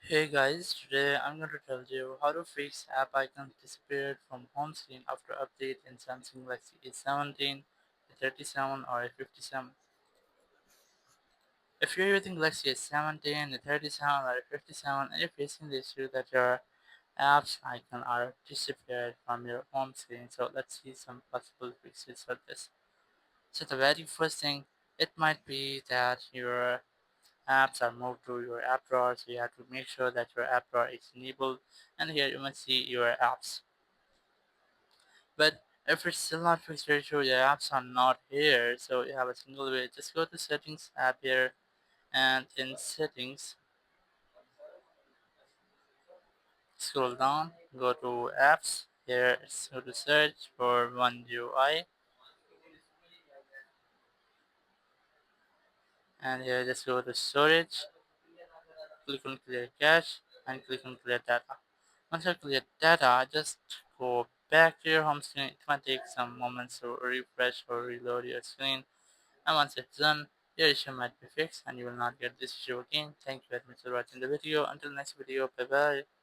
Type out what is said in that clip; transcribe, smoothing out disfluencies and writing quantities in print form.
Hey guys, today I'm going to tell you how to fix app icons disappeared from home screen after update in Samsung Galaxy A17, A37 or A57. If you're using Galaxy A17, A37 or A57 and you're facing the issue that your apps icon are disappeared from your home screen, so let's see some possible fixes for this. So the very first thing, it might be that your apps are moved to your app drawer, so you have to make sure that your app drawer is enabled, and here you must see your apps. But if it's still not fixed, very sure your apps are not here, so you have a single way. Just go to settings app here, and in settings scroll down, go to apps. Here go to search for one UI, and here just go to storage, click on clear cache, and click on clear data. Once you clear data, just go back to your home screen. It might take some moments to refresh or reload your screen. And once it's done, your issue might be fixed and you will not get this issue again. Thank you very much for watching the video. Until next video, bye bye.